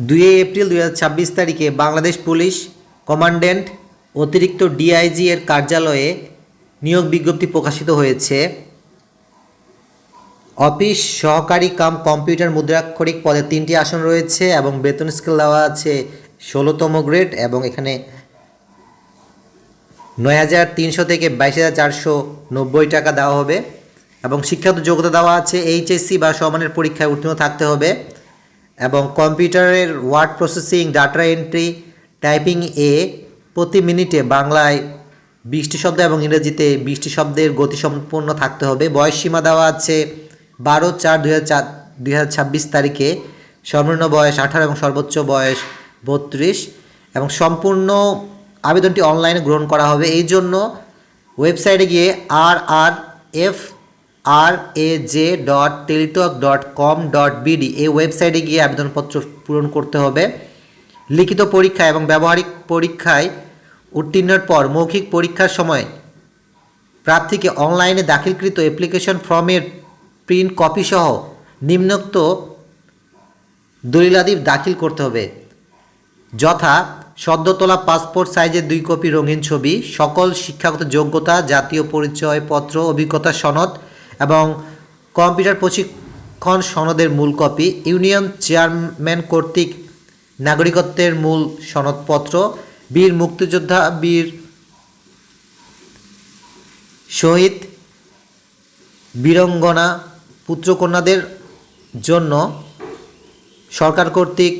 2 April 2026 তারিখে Bangladesh police commandant অতিরিক্ত DIG এর কার্যালয়ে নিয়োগ বিজ্ঞপ্তি প্রকাশিত হয়েছে। অফিস সহকারী কাম কম্পিউটার মুদ্রাক্ষরিক পদে 3টি আসন রয়েছে এবং বেতন স্কেল দেওয়া আছে 16তম গ্রেড এবং এখানে 9,300 থেকে 22,490 টাকা দেওয়া হবে এবং শিক্ষাগত যোগ্যতা দেওয়া আছে এইচএসসি বা সমমানের পরীক্ষায় উত্তীর্ণ থাকতে হবে এবং কম্পিউটারের word processing, data entry, typing প্রতি মিনিটে বাংলায় 20টি শব্দ এবং ইংরেজিতে 20টি শব্দের গতিসম্পন্ন থাকতে হবে। বয়সসীমা দেওয়া আছে 12/4/2026 তারিখে। সর্বনিম্ন বয়স 18 এবং সর্বোচ্চ বয়স 32 এবং সম্পূর্ণ আবেদনটি অনলাইনে গ্রহণ করা হবে। এই জন্য ওয়েবসাইটে গিয়ে rrfaj.teletalk.com.bd এই ওয়েবসাইটে গিয়ে আবেদনপত্র পূরণ করতে হবে। লিখিত পরীক্ষা এবং ব্যবহারিক পরীক্ষায় উত্তীর্ণের পর মৌখিক পরীক্ষার সময় প্রার্থীকে অনলাইনে দাখিলকৃত অ্যাপ্লিকেশন ফর্মের প্রিন্ট কপি সহ নিম্নোক্ত দলিলাদি দাখিল করতে হবে, যথা সদ্য তোলা পাসপোর্ট সাইজের 2 কপি রঙিন ছবি, সকল শিক্ষাগত যোগ্যতা, জাতীয় পরিচয়পত্র, অভিজ্ঞতা সনদ এবং কম্পিউটার প্রশিক্ষণ সনদের মূল কপি, ইউনিয়ন চেয়ারম্যান কর্তৃক নাগরিকত্বের মূল সনদপত্র, বীর মুক্তিযোদ্ধা, বীর শহীদ, বীরাঙ্গনা পুত্রকন্যাদের জন্য সরকার কর্তৃক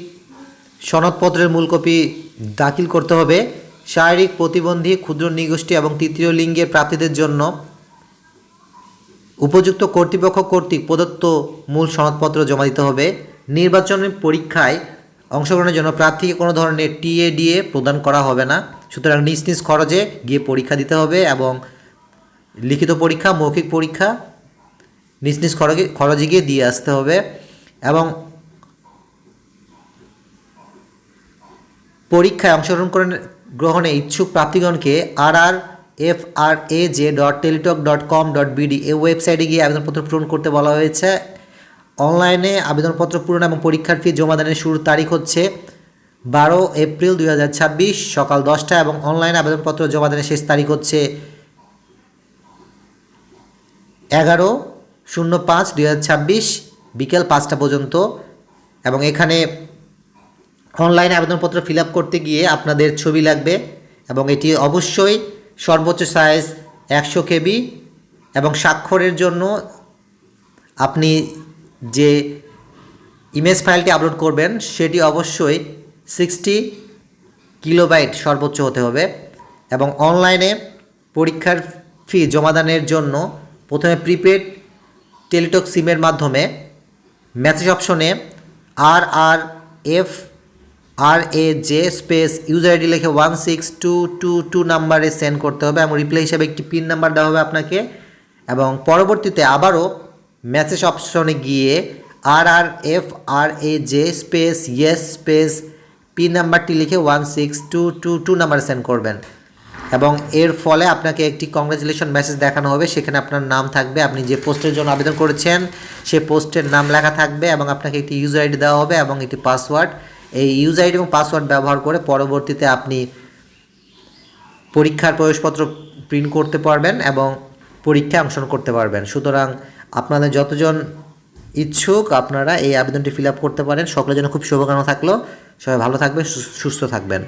সনদপত্রের মূল কপি দাখিল করতে হবে। শারীরিক প্রতিবন্ধী, ক্ষুদ্র নৃগোষ্ঠী এবং তৃতীয় লিঙ্গের প্রার্থীদের জন্য উপযুক্ত কর্তৃপক্ষ কর্তৃক প্রদত্ত মূল সনদপত্র জমা দিতে হবে। নির্বাচনী পরীক্ষায় অংশগ্রহণের জন্য প্রার্থীকে কোনো ধরনের টিএডিএ প্রদান করা হবে না, সুতরাং নিজ নিজ খরচে গিয়ে পরীক্ষা দিতে হবে এবং লিখিত পরীক্ষা, মৌখিক পরীক্ষা নিজ নিজ খরচে গিয়ে দিয়ে আসতে হবে। এবং পরীক্ষায় গ্রহণে ইচ্ছুক প্রার্থীগণকে rrfaj.teletalk.com.bd এই ওয়েবসাইটে গিয়ে আবেদনপত্র পূরণ করতে বলা হয়েছে। অনলাইনে আবেদনপত্র পূরণ এবং পরীক্ষার ফি জমাদানের শুরুর তারিখ হচ্ছে 12 এপ্রিল 2026 সকাল 10টা এবং অনলাইনে আবেদনপত্র জমাদানের শেষ তারিখ হচ্ছে 11/05/2026 বিকেল 5টা পর্যন্ত। এবং এখানে অনলাইনে আবেদনপত্র ফিল আপ করতে গিয়ে আপনাদের ছবি লাগবে এবং এটি অবশ্যই সর্বোচ্চ সাইজ 100 KB এবং স্বাক্ষরের জন্য আপনি যে ইমেজ ফাইলটি আপলোড করবেন সেটি অবশ্যই 60 কিলোবাইট সর্বোচ্চ হতে হবে। এবং অনলাইনে পরীক্ষার ফি জমাদানের জন্য প্রথমে প্রিপেড টেলিটক সিমের মাধ্যমে মেসেজ অপশনে RRFRAJ স্পেস ইউজার আইডি লিখে 16222 নাম্বারে সেন্ড করতে হবে এবং রিপ্লাই হিসাবে একটি পিন নাম্বার দেওয়া হবে আপনাকে। এবং পরবর্তীতে আবারও মেসেজ অপশনে গিয়ে RRFRAJ space yes space pin নাম্বারটি লিখে 16222 নাম্বারে সেন্ড করবেন এবং এর ফলে আপনাকে একটি কংগ্রাচুলেশন মেসেজ দেখানো হবে। সেখানে আপনার নাম থাকবে, আপনি যে পোস্টের জন্য আবেদন করেছেন সেই পোস্টের নাম লেখা থাকবে এবং আপনাকে একটি ইউজার আইডি দেওয়া হবে এবং একটি পাসওয়ার্ড। এই ইউজার আইডি এবং পাসওয়ার্ড ব্যবহার করে পরবর্তীতে আপনি পরীক্ষার প্রবেশপত্র প্রিন্ট করতে পারবেন এবং পরীক্ষায় অংশগ্রহণ করতে পারবেন। সুতরাং আপনাদের যতজন ইচ্ছুক আপনারা এই আবেদনটি ফিল আপ করতে পারেন। সকলের জন্য খুব শুভকামনা থাকলো। সবাই ভালো থাকবেন, সুস্থ থাকবেন।